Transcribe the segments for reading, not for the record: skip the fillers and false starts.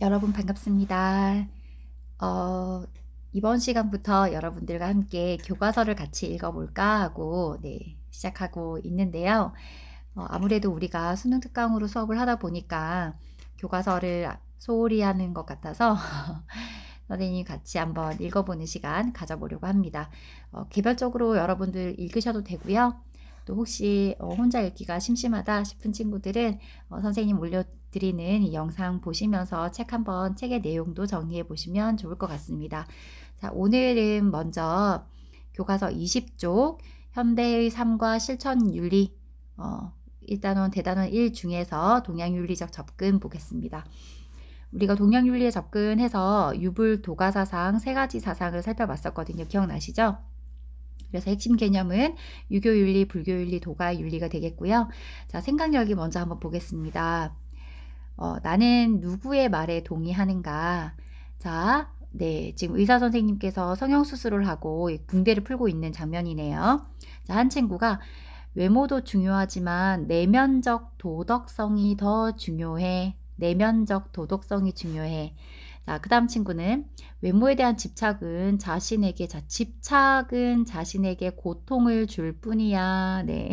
여러분 반갑습니다. 이번 시간부터 여러분들과 함께 교과서를 같이 읽어볼까 하고 시작하고 있는데요. 아무래도 우리가 수능 특강으로 수업을 하다 보니까 교과서를 소홀히 하는 것 같아서 선생님 같이 한번 읽어보는 시간 가져보려고 합니다. 개별적으로 여러분들 읽으셔도 되고요. 또 혹시 혼자 읽기가 심심하다 싶은 친구들은 선생님 올려드리는 이 영상 보시면서 책의 내용도 정리해 보시면 좋을 것 같습니다. 자, 오늘은 먼저 교과서 20쪽 현대의 삶과 실천윤리 1단원, 대단원 1 중에서 동양윤리적 접근 보겠습니다. 우리가 동양윤리에 접근해서 유불, 도가사상 세 가지 사상을 살펴봤었거든요. 기억나시죠? 그래서 핵심 개념은 유교윤리, 불교윤리, 도가윤리가 되겠고요. 자, 생각력이 먼저 한번 보겠습니다. 나는 누구의 말에 동의하는가? 자, 지금 의사 선생님께서 성형수술을 하고 붕대를 풀고 있는 장면이네요. 자, 한 친구가 외모도 중요하지만 내면적 도덕성이 더 중요해. 내면적 도덕성이 중요해. 자, 그 다음 친구는 외모에 대한 집착은 자신에게 고통을 줄 뿐이야. 네.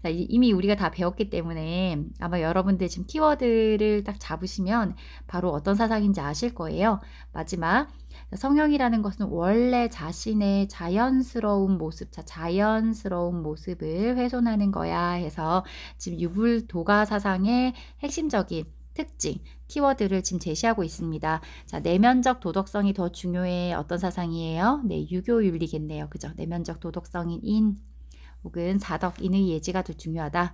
자, 이미 우리가 다 배웠기 때문에 아마 여러분들 지금 키워드를 딱 잡으시면 바로 어떤 사상인지 아실 거예요. 마지막, 성형이라는 것은 원래 자신의 자연스러운 모습, 자연스러운 모습을 훼손하는 거야 해서 지금 유불도가 사상의 핵심적인 특징, 키워드를 지금 제시하고 있습니다. 자, 내면적 도덕성이 더 중요해. 어떤 사상이에요? 네, 유교윤리겠네요. 그죠? 내면적 도덕성인 인 혹은 사덕인의 예지가 더 중요하다.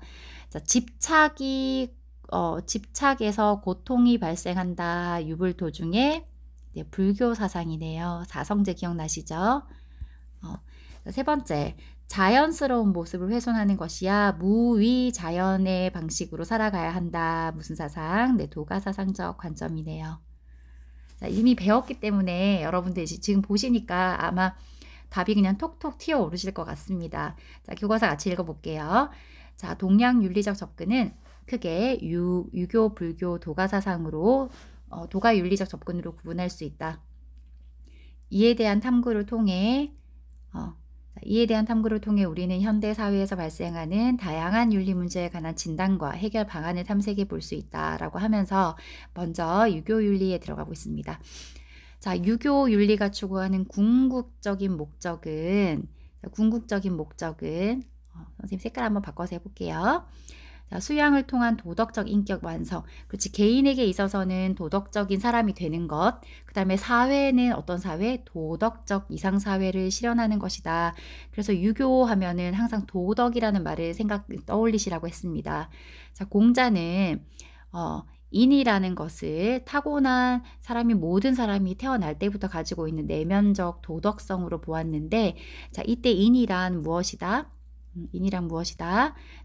자, 집착에서 고통이 발생한다. 유불도 중에 불교 사상이네요. 사성제 기억나시죠? 세 번째, 자연스러운 모습을 훼손하는 것이야 무위 자연의 방식으로 살아가야 한다. 무슨 사상? 네, 도가사상적 관점이네요. 자, 이미 배웠기 때문에 여러분들 지금 보시니까 아마 답이 그냥 톡톡 튀어 오르실 것 같습니다. 자, 교과서 같이 읽어볼게요. 자, 동양윤리적 접근은 크게 유교, 불교, 도가사상으로 도가윤리적 접근으로 구분할 수 있다. 이에 대한 탐구를 통해 우리는 현대 사회에서 발생하는 다양한 윤리 문제에 관한 진단과 해결 방안을 탐색해 볼 수 있다라고 하면서 먼저 유교윤리에 들어가고 있습니다. 자, 유교윤리가 추구하는 궁극적인 목적은 선생님 색깔 한번 바꿔서 해볼게요. 자, 수양을 통한 도덕적 인격 완성. 그렇지. 개인에게 있어서는 도덕적인 사람이 되는 것. 그 다음에 사회는 어떤 사회? 도덕적 이상사회를 실현하는 것이다. 그래서 유교하면은 항상 도덕이라는 말을 떠올리시라고 했습니다. 자, 공자는, 인이라는 것을 타고난 모든 사람이 태어날 때부터 가지고 있는 내면적 도덕성으로 보았는데, 자, 이때 인이란 무엇이다?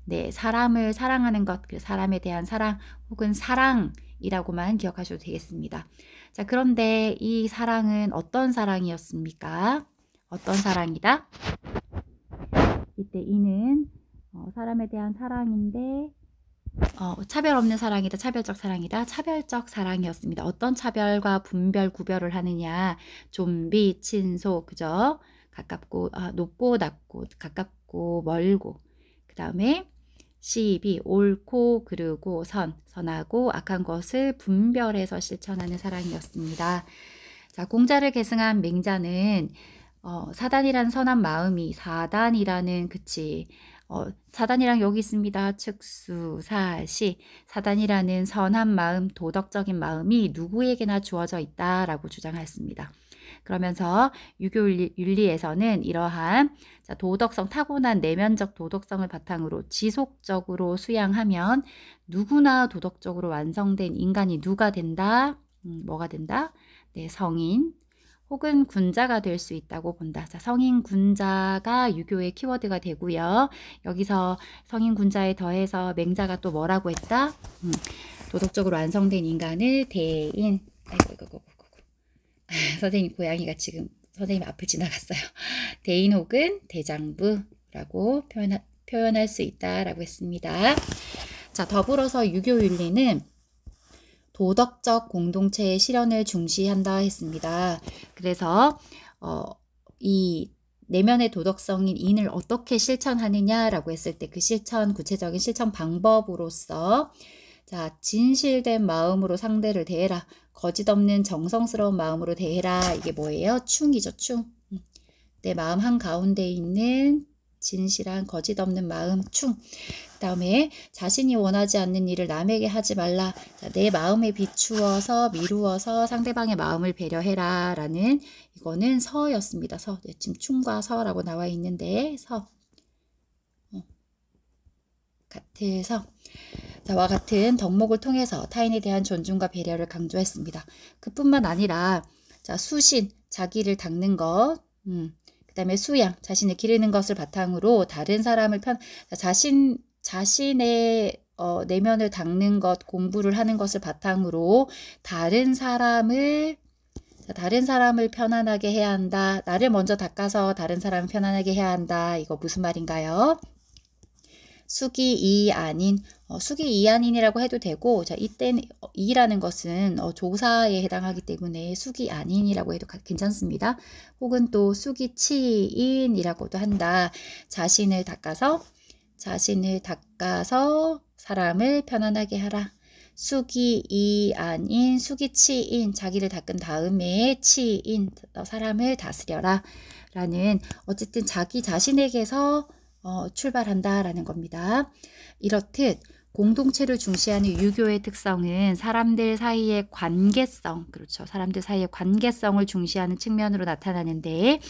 네, 사람을 사랑하는 것, 그 사람에 대한 사랑 혹은 사랑이라고만 기억하셔도 되겠습니다. 자, 그런데 이 사랑은 어떤 사랑이었습니까? 어떤 사랑이다? 이때 이는 사람에 대한 사랑인데 차별 없는 사랑이다. 차별적 사랑이다. 차별적 사랑이었습니다. 어떤 차별과 분별, 구별을 하느냐. 좀비, 친소, 그죠? 가깝고, 높고, 낮고, 가깝고, 멀고. 그 다음에 시비, 옳고, 그르고, 선하고, 악한 것을 분별해서 실천하는 사랑이었습니다. 자, 공자를 계승한 맹자는 사단이란 선한 마음이, 사단이랑 여기 있습니다. 측수, 사시. 사단이라는 선한 마음, 도덕적인 마음이 누구에게나 주어져 있다라고 주장했습니다. 그러면서 유교윤리에서는 이러한 도덕성, 타고난 내면적 도덕성을 바탕으로 지속적으로 수양하면 누구나 도덕적으로 완성된 인간이 누가 된다? 뭐가 된다? 네, 성인 혹은 군자가 될 수 있다고 본다. 자, 성인 군자가 유교의 키워드가 되고요. 여기서 성인 군자에 더해서 맹자가 또 뭐라고 했다? 도덕적으로 완성된 인간을 대인. 선생님 고양이가 지금 선생님 앞을 지나갔어요. 대인 혹은 대장부라고 표현할 수 있다라고 했습니다. 자, 더불어서 유교윤리는 도덕적 공동체의 실현을 중시한다 했습니다. 그래서 이 내면의 도덕성인 인을 어떻게 실천하느냐라고 했을 때 그 실천, 구체적인 실천 방법으로서 자, 진실된 마음으로 상대를 대해라. 거짓 없는 정성스러운 마음으로 대해라. 이게 뭐예요? 충이죠, 충. 내 마음 한가운데 있는 진실한 거짓 없는 마음, 충. 그 다음에 자신이 원하지 않는 일을 남에게 하지 말라. 자, 내 마음에 비추어서 미루어서 상대방의 마음을 배려해라. 라는 이거는 서였습니다. 서. 네, 지금 충과 서라고 나와 있는데 서. 같아서 자와 같은 덕목을 통해서 타인에 대한 존중과 배려를 강조했습니다. 그뿐만 아니라 자 수신, 자기를 닦는 것, 그 다음에 수양, 자신을 기르는 것을 바탕으로 다른 사람을 자신의 내면을 닦는 것, 공부를 하는 것을 바탕으로 다른 사람을 편안하게 해야 한다. 나를 먼저 닦아서 다른 사람을 편안하게 해야 한다. 이거 무슨 말인가요? 수기이안인, 수기이안인이라고 해도 되고, 자, 이때는 이라는 것은 조사에 해당하기 때문에 수기안인이라고 해도 괜찮습니다. 혹은 또 수기치인이라고도 한다. 자신을 닦아서 사람을 편안하게 하라. 수기이안인, 수기치인, 자기를 닦은 다음에 치인, 사람을 다스려라. 라는 어쨌든 자기 자신에게서 출발한다라는 겁니다. 이렇듯 공동체를 중시하는 유교의 특성은 사람들 사이의 관계성, 그렇죠. 사람들 사이의 관계성을 중시하는 측면으로 나타나는데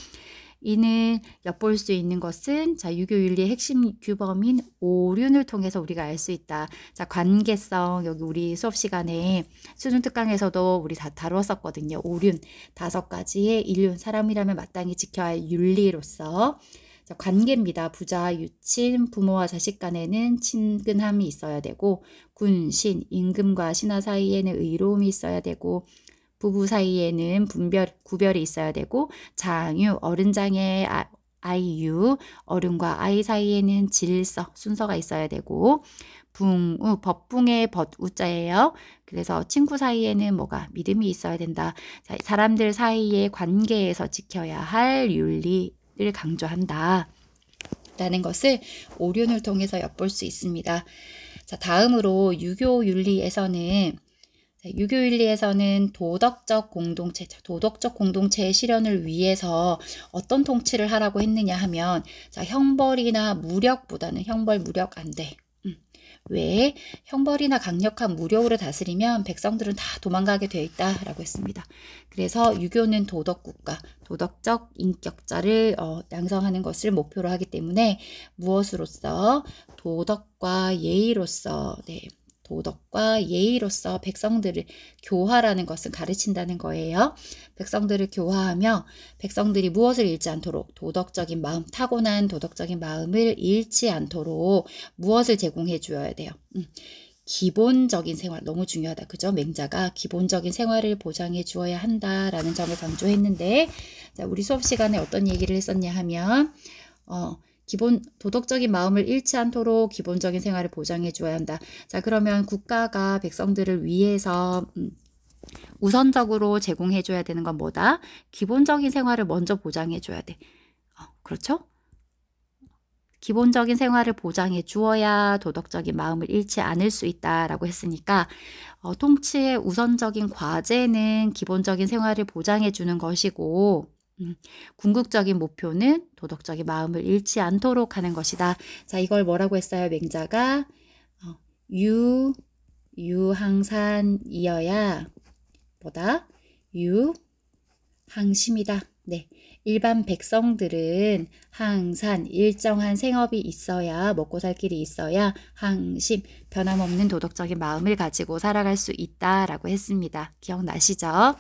이는 엿볼 수 있는 것은 자 유교 윤리의 핵심 규범인 오륜을 통해서 우리가 알 수 있다. 자 관계성 여기 우리 수업 시간에 수능 특강에서도 우리 다 다루었었거든요. 오륜 5가지의 인륜 사람이라면 마땅히 지켜야 할 윤리로서 자, 관계입니다. 부자, 유친, 부모와 자식 간에는 친근함이 있어야 되고 군신, 임금과 신하 사이에는 의로움이 있어야 되고 부부 사이에는 구별이 있어야 되고 장유, 어른장의 아이유, 어른과 아이 사이에는 질서, 순서가 있어야 되고 붕우, 법붕의 법우자예요. 그래서 친구 사이에는 뭐가 믿음이 있어야 된다. 자, 사람들 사이의 관계에서 지켜야 할 윤리를 강조한다. 라는 것을 오륜을 통해서 엿볼 수 있습니다. 자, 다음으로 유교 윤리에서는 도덕적 공동체의 실현을 위해서 어떤 통치를 하라고 했느냐 하면 자, 형벌이나 무력보다는 형벌, 무력 안 돼. 왜? 형벌이나 강력한 무력으로 다스리면 백성들은 다 도망가게 되어 있다라고 했습니다. 그래서 유교는 도덕국가, 도덕적 인격자를 양성하는 것을 목표로 하기 때문에 무엇으로써? 도덕과 예의로서 백성들을 교화라는 것은 가르친다는 거예요. 백성들을 교화하며 백성들이 무엇을 잃지 않도록 도덕적인 마음, 타고난 도덕적인 마음을 잃지 않도록 무엇을 제공해 주어야 돼요. 기본적인 생활 너무 중요하다. 그죠? 맹자가 기본적인 생활을 보장해 주어야 한다라는 점을 강조했는데 자, 우리 수업 시간에 어떤 얘기를 했었냐 하면 도덕적인 마음을 잃지 않도록 기본적인 생활을 보장해 줘야 한다. 자, 그러면 국가가 백성들을 위해서 우선적으로 제공해 줘야 되는 건 뭐다? 기본적인 생활을 먼저 보장해 줘야 돼. 그렇죠? 기본적인 생활을 보장해 주어야 도덕적인 마음을 잃지 않을 수 있다라고 했으니까 통치의 우선적인 과제는 기본적인 생활을 보장해 주는 것이고 궁극적인 목표는 도덕적인 마음을 잃지 않도록 하는 것이다. 자, 이걸 뭐라고 했어요? 맹자가 유항산이어야 뭐다? 유항심이다. 네, 일반 백성들은 항산, 일정한 생업이 있어야 먹고 살 길이 있어야 항심, 변함없는 도덕적인 마음을 가지고 살아갈 수 있다라고 했습니다. 기억나시죠?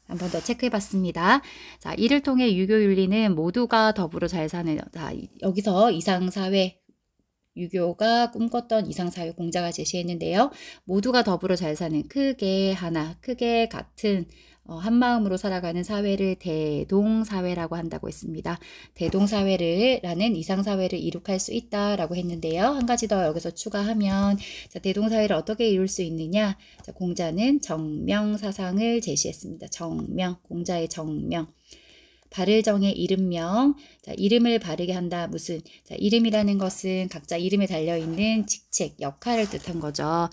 한 번 더 체크해봤습니다. 자, 이를 통해 유교윤리는 모두가 더불어 잘 사는, 자, 여기서 이상사회, 유교가 꿈꿨던 이상사회 공자가 제시했는데요. 모두가 더불어 잘 사는 크게 하나, 크게 같은 한마음으로 살아가는 사회를 대동사회라고 한다고 했습니다. 대동사회라는 이상사회를 이룩할 수 있다라고 했는데요. 한 가지 더 여기서 추가하면 자, 대동사회를 어떻게 이룰 수 있느냐? 자, 공자는 정명사상을 제시했습니다. 정명, 공자의 정명. 바를 정해 이름명. 자, 이름을 바르게 한다. 무슨? 자, 이름이라는 것은 각자 이름에 달려있는 직책, 역할을 뜻한 거죠.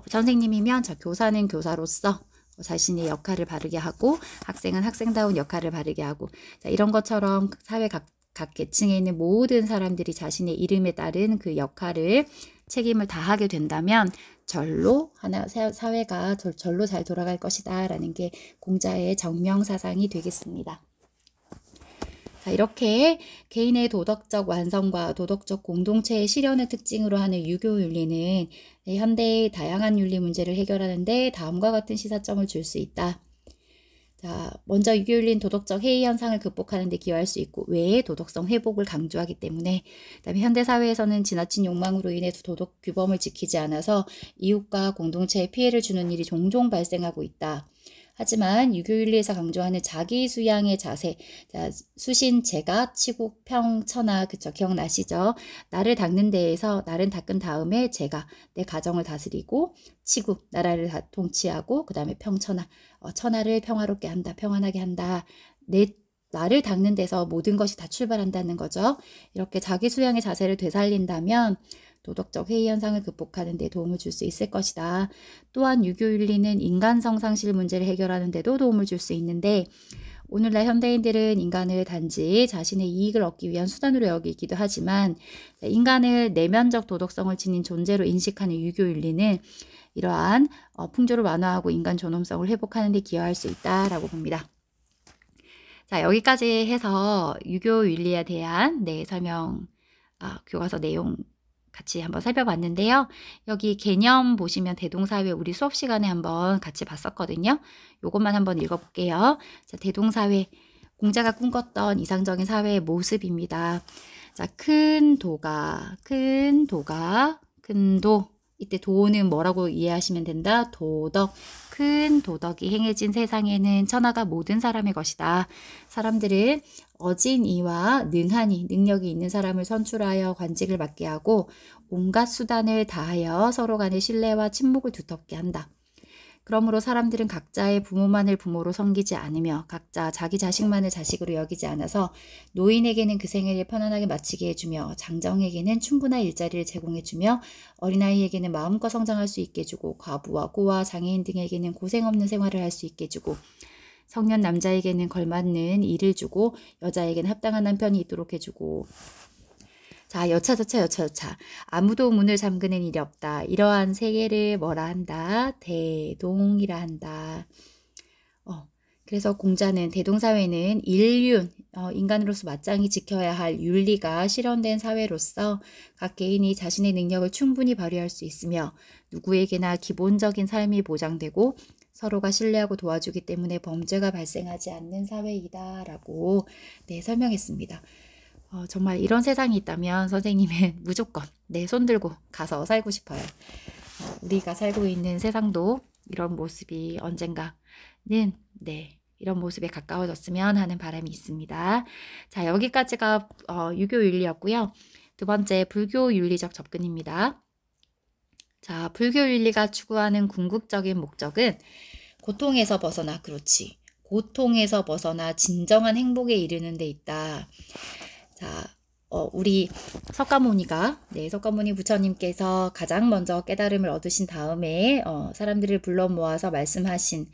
선생님이면 자, 교사는 교사로서 자신의 역할을 바르게 하고 학생은 학생다운 역할을 바르게 하고 자, 이런 것처럼 사회 각 계층에 있는 모든 사람들이 자신의 이름에 따른 그 역할을 책임을 다하게 된다면 절로 사회가 절로 잘 돌아갈 것이다 라는 게 공자의 정명사상이 되겠습니다. 자, 이렇게 개인의 도덕적 완성과 도덕적 공동체의 실현을 특징으로 하는 유교윤리는 현대의 다양한 윤리 문제를 해결하는 데 다음과 같은 시사점을 줄 수 있다. 자, 먼저 유교윤리는 도덕적 해이 현상을 극복하는 데 기여할 수 있고 외의 도덕성 회복을 강조하기 때문에 그다음에 현대사회에서는 지나친 욕망으로 인해 도덕 규범을 지키지 않아서 이웃과 공동체에 피해를 주는 일이 종종 발생하고 있다. 하지만 유교윤리에서 강조하는 자기 수양의 자세, 자, 수신, 제가, 치국, 평, 천하, 그쵸, 기억나시죠? 나를 닦는 데에서 나를 닦은 다음에 제가 내 가정을 다스리고 치국, 나라를 통치하고 그 다음에 평, 천하, 천하를 평화롭게 한다, 평안하게 한다. 나를 닦는 데서 모든 것이 다 출발한다는 거죠. 이렇게 자기 수양의 자세를 되살린다면 도덕적 회의 현상을 극복하는 데 도움을 줄 수 있을 것이다. 또한 유교윤리는 인간성 상실 문제를 해결하는 데도 도움을 줄 수 있는데 오늘날 현대인들은 인간을 단지 자신의 이익을 얻기 위한 수단으로 여기기도 하지만 인간을 내면적 도덕성을 지닌 존재로 인식하는 유교윤리는 이러한 풍조를 완화하고 인간 존엄성을 회복하는 데 기여할 수 있다라고 봅니다. 자, 여기까지 해서 유교윤리에 대한 설명, 교과서 내용 같이 한번 살펴봤는데요. 여기 개념 보시면 대동사회 우리 수업 시간에 한번 같이 봤었거든요. 요것만 한번 읽어볼게요. 자, 대동사회, 공자가 꿈꿨던 이상적인 사회의 모습입니다. 자, 큰 도. 이때 도는 뭐라고 이해하시면 된다? 도덕. 큰 도덕이 행해진 세상에는 천하가 모든 사람의 것이다. 사람들은 어진 이와 능한 이, 능력이 있는 사람을 선출하여 관직을 맡게 하고 온갖 수단을 다하여 서로 간의 신뢰와 친목을 두텁게 한다. 그러므로 사람들은 각자의 부모만을 부모로 섬기지 않으며 각자 자기 자식만을 자식으로 여기지 않아서 노인에게는 그 생애를 편안하게 마치게 해주며 장정에게는 충분한 일자리를 제공해주며 어린아이에게는 마음껏 성장할 수 있게 해주고 과부와 고아 장애인 등에게는 고생 없는 생활을 할 수 있게 해주고 성년 남자에게는 걸맞는 일을 주고 여자에게는 합당한 남편이 있도록 해주고 자, 여차저차 아무도 문을 잠그는 일이 없다. 이러한 세계를 뭐라 한다? 대동이라 한다. 그래서 공자는 대동사회는 인륜, 인간으로서 마땅히 지켜야 할 윤리가 실현된 사회로서 각 개인이 자신의 능력을 충분히 발휘할 수 있으며 누구에게나 기본적인 삶이 보장되고 서로가 신뢰하고 도와주기 때문에 범죄가 발생하지 않는 사회이다 라고 설명했습니다. 정말 이런 세상이 있다면 선생님은 무조건 손 들고 가서 살고 싶어요. 우리가 살고 있는 세상도 이런 모습이 언젠가는 이런 모습에 가까워졌으면 하는 바람이 있습니다. 자, 여기까지가 유교윤리였고요. 두 번째, 불교윤리적 접근입니다. 자, 불교윤리가 추구하는 궁극적인 목적은 고통에서 벗어나, 그렇지. 고통에서 벗어나 진정한 행복에 이르는 데 있다. 자, 우리 석가모니 부처님께서 가장 먼저 깨달음을 얻으신 다음에 사람들을 불러 모아서 말씀하신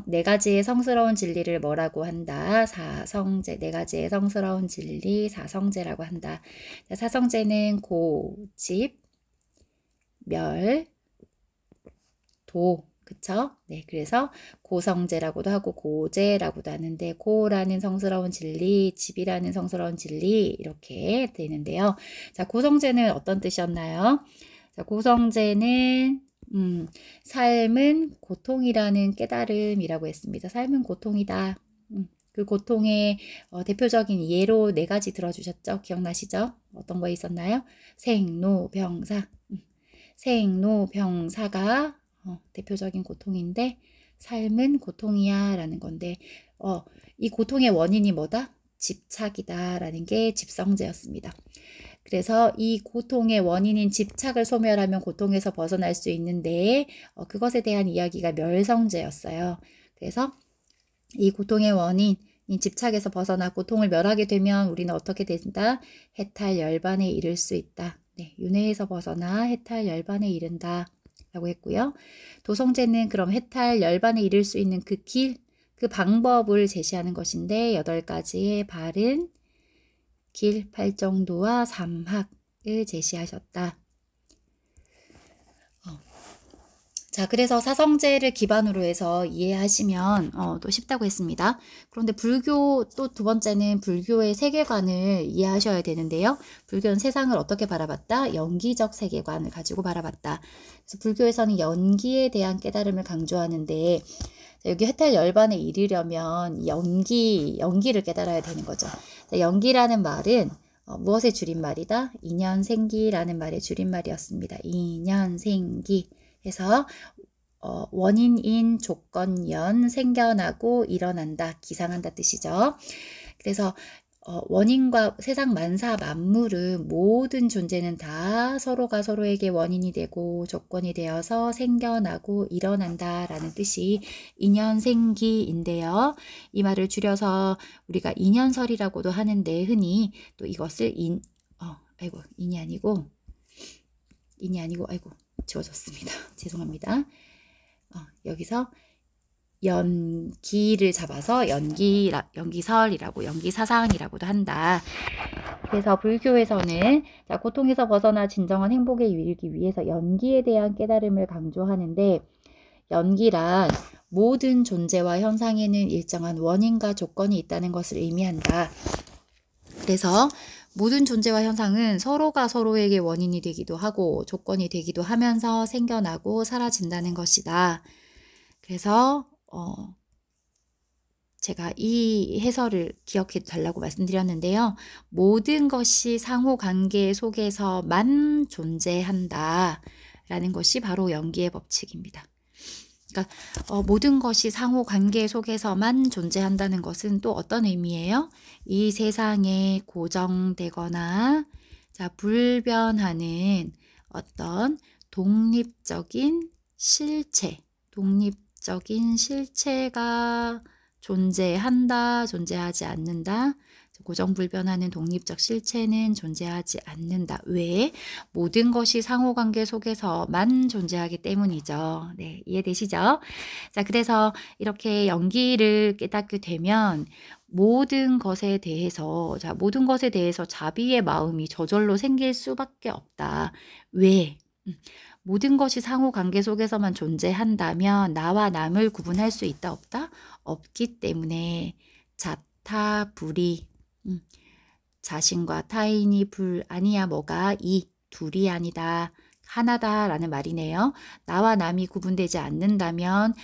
네 가지의 성스러운 진리를 뭐라고 한다? 사성제, 네 가지의 성스러운 진리, 사성제라고 한다. 자, 사성제는 고, 집, 멸, 도, 그쵸? 그래서 고성제라고도 하고 고제라고도 하는데 고라는 성스러운 진리, 집이라는 성스러운 진리 이렇게 되는데요. 자, 고성제는 어떤 뜻이었나요? 자, 고성제는 삶은 고통이라는 깨달음이라고 했습니다. 삶은 고통이다. 그 고통의 대표적인 예로 네 가지 들어주셨죠? 기억나시죠? 어떤 거 있었나요? 생로병사. 생로병사가 대표적인 고통인데 삶은 고통이야 라는 건데 이 고통의 원인이 뭐다? 집착이다 라는 게 집성제였습니다. 그래서 이 고통의 원인인 집착을 소멸하면 고통에서 벗어날 수 있는데 그것에 대한 이야기가 멸성제였어요. 그래서 이 고통의 원인인 집착에서 벗어나 고통을 멸하게 되면 우리는 어떻게 된다? 해탈 열반에 이를 수 있다. 네, 윤회에서 벗어나 해탈 열반에 이른다 라고 했고요. 도성제는 그럼 해탈 열반에 이를 수 있는 그 길, 그 방법을 제시하는 것인데 8가지의 바른 길, 팔정도와 삼학을 제시하셨다. 자, 그래서 사성제를 기반으로 해서 이해하시면 또 쉽다고 했습니다. 그런데 불교 또 두 번째는 불교의 세계관을 이해하셔야 되는데요. 불교는 세상을 어떻게 바라봤다? 연기적 세계관을 가지고 바라봤다. 그래서 불교에서는 연기에 대한 깨달음을 강조하는데 여기 해탈 열반에 이르려면 연기를 깨달아야 되는 거죠. 연기라는 말은 무엇의 줄임말이다? 인연생기라는 말의 줄임말이었습니다. 인연생기. 해서 원인인 조건연 생겨나고 일어난다, 기상한다 뜻이죠. 그래서 원인과 세상 만사 만물은 모든 존재는 다 서로가 서로에게 원인이 되고 조건이 되어서 생겨나고 일어난다 라는 뜻이 인연생기인데요. 이 말을 줄여서 우리가 인연설이라고도 하는데 흔히 또 이것을 인이 아니고 지워졌습니다. 죄송합니다. 여기서 연기를 잡아서 연기설이라고 연기사상이라고도 한다. 그래서 불교에서는 고통에서 벗어나 진정한 행복에 이르기 위해서 연기에 대한 깨달음을 강조하는데 연기란 모든 존재와 현상에는 일정한 원인과 조건이 있다는 것을 의미한다. 그래서 모든 존재와 현상은 서로가 서로에게 원인이 되기도 하고 조건이 되기도 하면서 생겨나고 사라진다는 것이다. 그래서 제가 이 해설을 기억해 달라고 말씀드렸는데요. 모든 것이 상호관계 속에서만 존재한다 라는 것이 바로 연기의 법칙입니다. 그러니까 모든 것이 상호관계 속에서만 존재한다는 것은 또 어떤 의미예요? 이 세상에 고정되거나 불변하는 어떤 독립적인 실체가 존재한다, 존재하지 않는다. 고정불변하는 독립적 실체는 존재하지 않는다. 왜? 모든 것이 상호관계 속에서만 존재하기 때문이죠. 네, 이해되시죠? 자, 그래서 이렇게 연기를 깨닫게 되면 모든 것에 대해서 자비의 마음이 저절로 생길 수밖에 없다. 왜? 모든 것이 상호관계 속에서만 존재한다면 나와 남을 구분할 수 있다 없다? 없기 때문에 자타불이 자신과 타인이 불 아니야 뭐가 이 둘이 아니다 하나다라는 말이네요. 나와 남이 구분되지 않는다면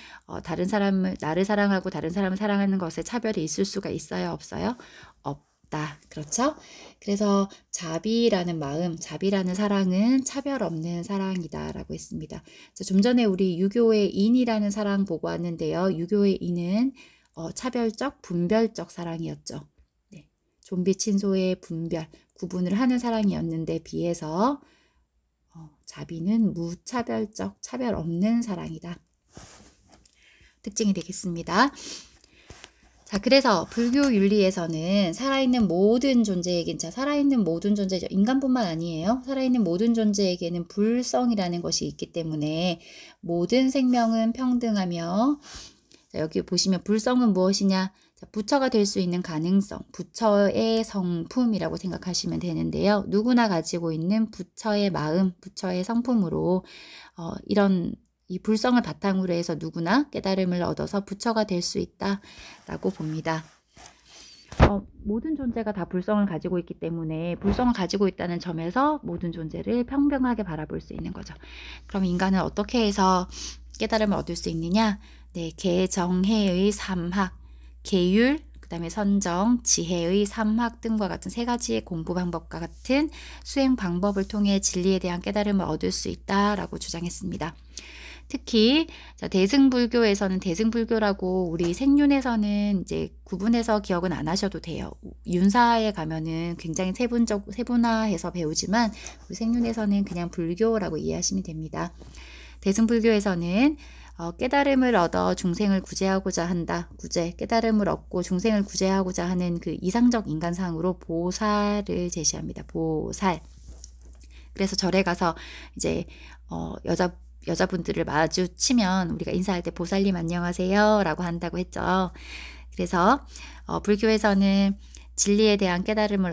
다른 사람을 나를 사랑하고 다른 사람을 사랑하는 것에 차별이 있을 수가 있어요? 없어요? 없다. 그렇죠? 그래서 자비라는 마음, 자비라는 사랑은 차별 없는 사랑이다 라고 했습니다. 좀 전에 우리 유교의 인이라는 사랑 보고 왔는데요. 유교의 인은 차별적, 분별적 사랑이었죠. 네. 좀비 친소의 분별, 구분을 하는 사랑이었는데 비해서 자비는 무차별적, 차별 없는 사랑이다. 특징이 되겠습니다. 자, 그래서 불교 윤리에서는 살아있는 모든 존재에겐, 살아있는 모든 존재죠. 인간뿐만 아니에요. 살아있는 모든 존재에게는 불성이라는 것이 있기 때문에 모든 생명은 평등하며, 자, 여기 보시면 불성은 무엇이냐? 자, 부처가 될 수 있는 가능성, 부처의 성품이라고 생각하시면 되는데요. 누구나 가지고 있는 부처의 마음, 부처의 성품으로 이 불성을 바탕으로 해서 누구나 깨달음을 얻어서 부처가 될 수 있다라고 봅니다. 모든 존재가 다 불성을 가지고 있기 때문에 불성을 가지고 있다는 점에서 모든 존재를 평등하게 바라볼 수 있는 거죠. 그럼 인간은 어떻게 해서 깨달음을 얻을 수 있느냐? 네, 개정해의 삼학, 계율, 그 다음에 선정, 지혜의 삼학 등과 같은 세 가지의 공부 방법과 같은 수행 방법을 통해 진리에 대한 깨달음을 얻을 수 있다라고 주장했습니다. 특히 자, 대승불교에서는 대승불교라고 우리 생륜에서는 이제 구분해서 기억은 안 하셔도 돼요. 윤사에 가면은 굉장히 세분화해서 배우지만 우리 생륜에서는 그냥 불교라고 이해하시면 됩니다. 대승불교에서는 깨달음을 얻어 중생을 구제하고자 한다. 깨달음을 얻고 중생을 구제하고자 하는 그 이상적 인간상으로 보살을 제시합니다. 보살. 그래서 절에 가서 이제 여자분들을 마주치면 우리가 인사할 때 보살님 안녕하세요 라고 한다고 했죠. 그래서 불교에서는 진리에 대한 깨달음을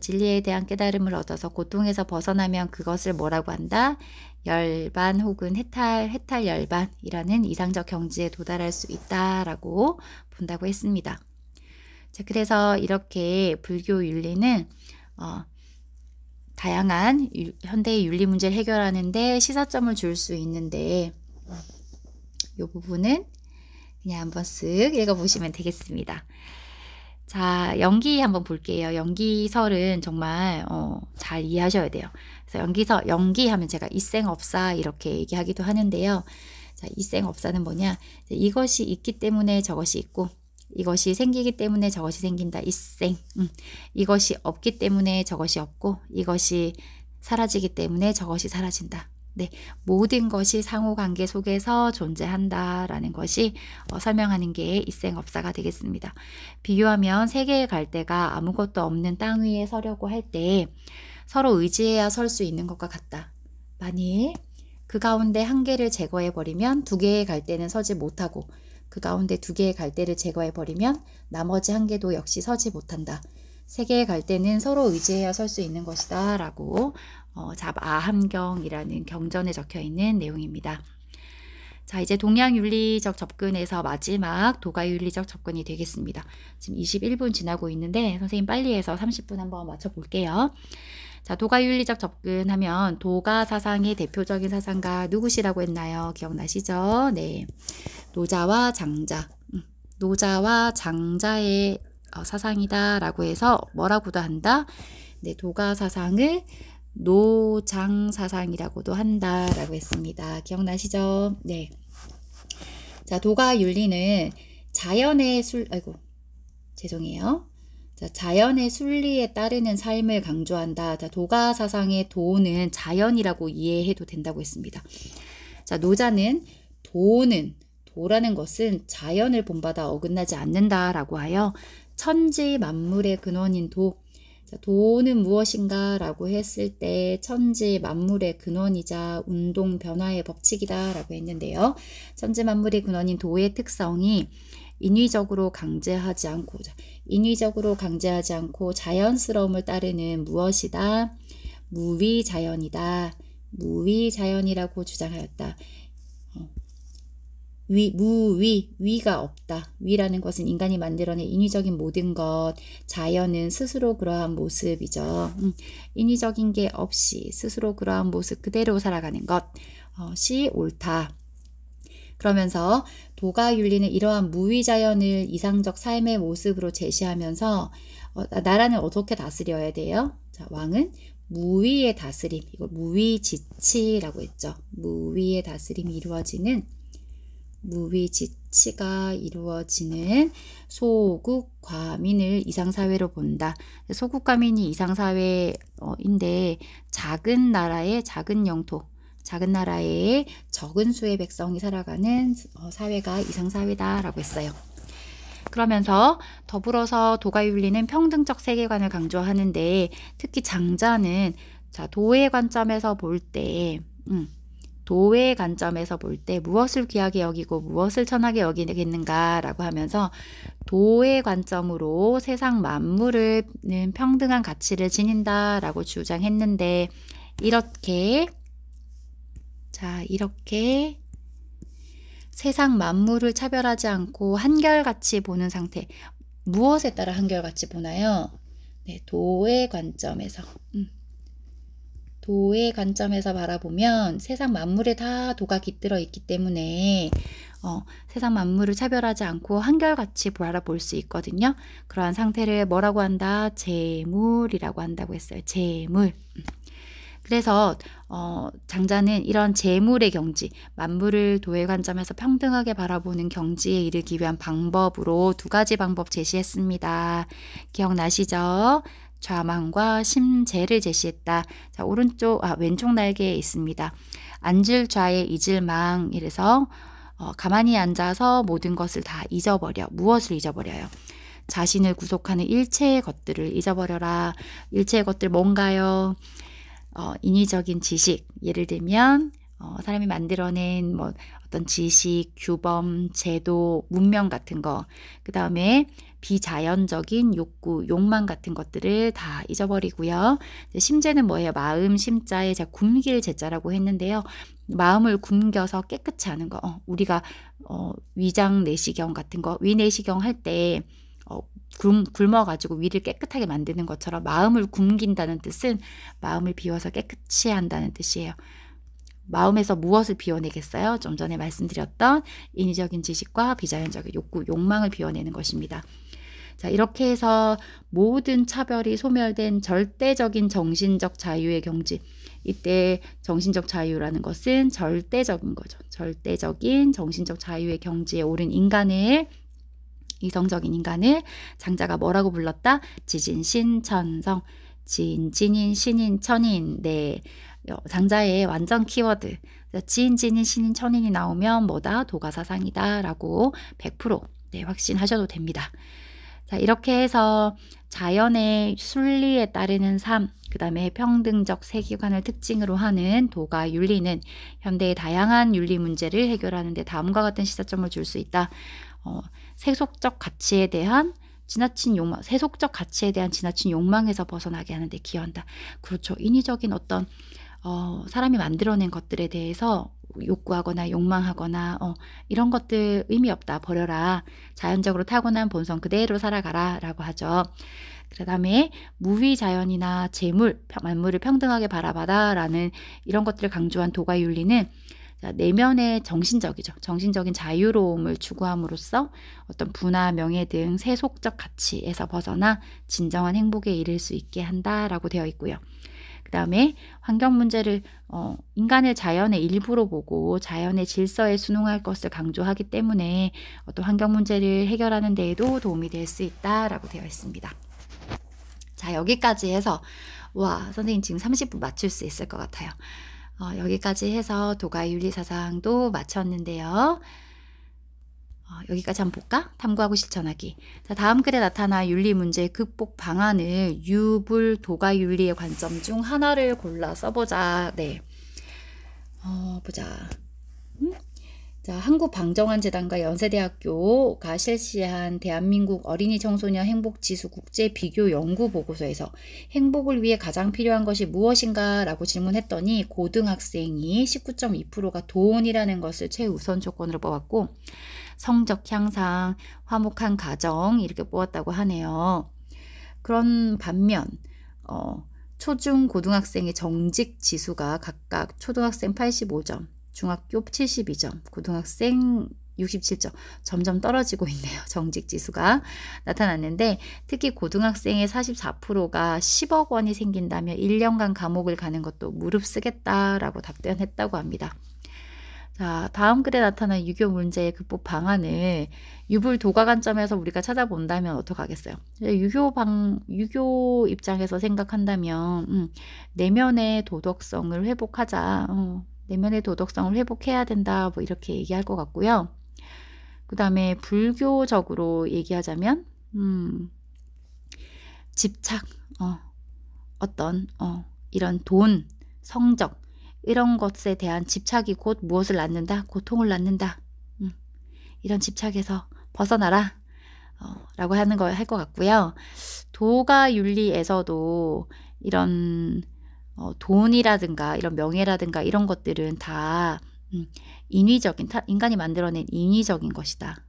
진리에 대한 깨달음을 얻어서 고통에서 벗어나면 그것을 뭐라고 한다? 열반 혹은 해탈 열반이라는 이상적 경지에 도달할 수 있다라고 본다고 했습니다. 자, 그래서 이렇게 불교 윤리는 다양한 현대의 윤리 문제를 해결하는데 시사점을 줄 수 있는데 이 부분은 그냥 한번 쓱 읽어보시면 되겠습니다. 자, 연기 한번 볼게요. 연기설은 정말 잘 이해하셔야 돼요. 그래서 연기하면 제가 이생업사 이렇게 얘기하기도 하는데요. 자, 이생업사는 뭐냐? 이것이 있기 때문에 저것이 있고 이것이 생기기 때문에 저것이 생긴다. 이생. 이것이 없기 때문에 저것이 없고 이것이 사라지기 때문에 저것이 사라진다. 네, 모든 것이 상호관계 속에서 존재한다라는 것이 설명하는 게 이생업사가 되겠습니다. 비유하면 세계의 갈대가 아무것도 없는 땅 위에 서려고 할 때 서로 의지해야 설 수 있는 것과 같다. 만일 그 가운데 한 개를 제거해버리면 두 개의 갈대는 서지 못하고 그 가운데 두 개의 갈대를 제거해버리면 나머지 한 개도 역시 서지 못한다. 세 개의 갈대는 서로 의지해야 설 수 있는 것이다 라고 잡아함경이라는 경전에 적혀 있는 내용입니다. 자, 이제 동양윤리적 접근에서 마지막 도가윤리적 접근이 되겠습니다. 지금 21분 지나고 있는데 선생님 빨리 해서 30분 한번 맞춰볼게요. 자, 도가윤리적 접근하면 도가 사상의 대표적인 사상가 누구시라고 했나요? 기억나시죠? 네, 노자와 장자. 노자와 장자의 사상이다 라고 해서 뭐라고도 한다? 네, 도가 사상을 노장 사상이라고도 한다라고 했습니다. 기억나시죠? 네. 자, 도가 윤리는 자연의 자연의 순리에 따르는 삶을 강조한다. 자, 도가 사상의 도는 자연이라고 이해해도 된다고 했습니다. 자, 노자는 도라는 것은 자연을 본받아 어긋나지 않는다라고 하여 천지 만물의 근원인 자, 도는 무엇인가 라고 했을 때 천지 만물의 근원이자 운동 변화의 법칙이다 라고 했는데요. 천지 만물의 근원인 도의 특성이 인위적으로 강제하지 않고 자연스러움을 따르는 무엇이다? 무위자연이다. 무위자연이라고 주장하였다. 위가 없다. 위라는 것은 인간이 만들어낸 인위적인 모든 것, 자연은 스스로 그러한 모습이죠. 인위적인 게 없이 스스로 그러한 모습 그대로 살아가는 것이 옳다. 그러면서 도가윤리는 이러한 무위자연을 이상적 삶의 모습으로 제시하면서 나라는 어떻게 다스려야 돼요? 자, 왕은 무위의 다스림, 이걸 무위지치라고 했죠. 무위지치가 이루어지는 소국과민을 이상사회로 본다. 소국과민이 이상사회인데 작은 나라의 작은 영토, 작은 나라에 적은 수의 백성이 살아가는 사회가 이상사회다라고 했어요. 그러면서 더불어서 도가윤리는 평등적 세계관을 강조하는데 특히 장자는 자, 도의 관점에서 볼 때 무엇을 귀하게 여기고 무엇을 천하게 여기겠는가라고 하면서 도의 관점으로 세상 만물은 평등한 가치를 지닌다라고 주장했는데 이렇게 세상 만물을 차별하지 않고 한결같이 보는 상태. 무엇에 따라 한결같이 보나요? 네, 도의 관점에서. 도의 관점에서 바라보면 세상 만물에 다 도가 깃들어 있기 때문에 세상 만물을 차별하지 않고 한결같이 바라볼 수 있거든요. 그러한 상태를 뭐라고 한다? 재물이라고 한다고 했어요. 재물. 그래서 장자는 이런 재물의 경지, 만물을 도의 관점에서 평등하게 바라보는 경지에 이르기 위한 방법으로 두 가지 방법 제시했습니다. 기억나시죠? 좌망과 심재를 제시했다. 자, 왼쪽 날개에 있습니다. 앉을 좌에 잊을 망. 이래서 가만히 앉아서 모든 것을 다 잊어버려. 무엇을 잊어버려요? 자신을 구속하는 일체의 것들을 잊어버려라. 일체의 것들 뭔가요? 인위적인 지식, 예를 들면 사람이 만들어낸 뭐 어떤 지식, 규범, 제도, 문명 같은 거, 그 다음에 비자연적인 욕구, 욕망 같은 것들을 다 잊어버리고요. 심재는 뭐예요? 마음 심자에 제가 굶길 제자라고 했는데요. 마음을 굶겨서 깨끗이 하는 거. 우리가 위장 내시경 같은 거, 위내시경 할 때 굶어가지고 위를 깨끗하게 만드는 것처럼 마음을 굶긴다는 뜻은 마음을 비워서 깨끗이 한다는 뜻이에요. 마음에서 무엇을 비워내겠어요? 좀 전에 말씀드렸던 인위적인 지식과 비자연적인 욕구, 욕망을 비워내는 것입니다. 자, 이렇게 해서 모든 차별이 소멸된 절대적인 정신적 자유의 경지. 이때 정신적 자유라는 것은 절대적인 거죠. 절대적인 정신적 자유의 경지에 오른 인간을, 이성적인 인간을 장자가 뭐라고 불렀다? 지진신천성, 진진인 신인 천인. 네, 장자의 완전 키워드. 지인진인 신인 천인이 나오면 뭐다? 도가사상이다 라고 100% 네, 확신하셔도 됩니다. 자, 이렇게 해서 자연의 순리에 따르는 삶, 그 다음에 평등적 세계관을 특징으로 하는 도가 윤리는 현대의 다양한 윤리 문제를 해결하는 데 다음과 같은 시사점을 줄 수 있다. 세속적 가치에 대한 지나친 욕망, 세속적 가치에 대한 지나친 욕망에서 벗어나게 하는 데 기여한다. 그렇죠. 인위적인 어떤 사람이 만들어낸 것들에 대해서 욕구하거나 욕망하거나 이런 것들 의미 없다. 버려라. 자연적으로 타고난 본성 그대로 살아가라 라고 하죠. 그 다음에 무위자연이나 재물, 만물을 평등하게 바라봐라 라는 이런 것들을 강조한 도가윤리는 내면의 정신적이죠. 정신적인 자유로움을 추구함으로써 어떤 부나 명예 등 세속적 가치에서 벗어나 진정한 행복에 이를 수 있게 한다라고 되어 있고요. 그 다음에 환경 문제를 인간을 자연의 일부로 보고 자연의 질서에 순응할 것을 강조하기 때문에 어떤 환경 문제를 해결하는 데에도 도움이 될 수 있다라고 되어 있습니다. 자, 여기까지 해서 와, 선생님 지금 30분 맞출 수 있을 것 같아요. 여기까지 해서 도가윤리 사상도 마쳤는데요. 여기까지 한번 볼까? 탐구하고 실천하기. 자, 다음 글에 나타난 윤리 문제의 극복 방안을 유불 도가윤리의 관점 중 하나를 골라 써보자. 네. 보자. 자, 한국방정환재단과 연세대학교가 실시한 대한민국 어린이 청소년 행복지수 국제 비교 연구 보고서에서 행복을 위해 가장 필요한 것이 무엇인가 라고 질문했더니 고등학생이 19.2%가 돈이라는 것을 최우선 조건으로 뽑았고 성적 향상, 화목한 가정 이렇게 뽑았다고 하네요. 그런 반면 초중 고등학생의 정직 지수가 각각 초등학생 85점, 중학교 72점, 고등학생 67점, 점점 떨어지고 있네요. 정직 지수가 나타났는데 특히 고등학생의 44%가 10억 원이 생긴다면 1년간 감옥을 가는 것도 무릅쓰겠다라고 답변했다고 합니다. 자, 다음 글에 나타난 유교 문제의 극복 방안을 유불 도가 관점에서 우리가 찾아본다면 어떡하겠어요? 유교 입장에서 생각한다면 내면의 도덕성을 회복하자. 내면의 도덕성을 회복해야 된다. 뭐 이렇게 얘기할 것 같고요. 그 다음에 불교적으로 얘기하자면 집착, 이런 돈, 성적 이런 것에 대한 집착이 곧 무엇을 낳는다? 고통을 낳는다. 이런 집착에서 벗어나라. 라고 하는 걸 할 것 같고요. 도가 윤리에서도 이런 돈이라든가 이런 명예라든가 이런 것들은 다 인위적인, 인간이 만들어낸 인위적인 것이다.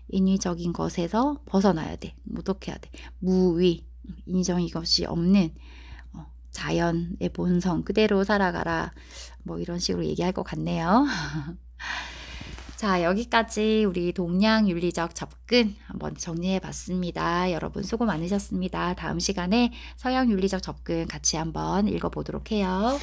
인위적인 것에서 벗어나야 돼. 어떻게 해야 돼? 무위, 인위적인 것이 없는 자연의 본성 그대로 살아가라. 뭐 이런 식으로 얘기할 것 같네요. 자, 여기까지 우리 동양 윤리적 접근 한번 정리해 봤습니다. 여러분 수고 많으셨습니다. 다음 시간에 서양 윤리적 접근 같이 한번 읽어보도록 해요.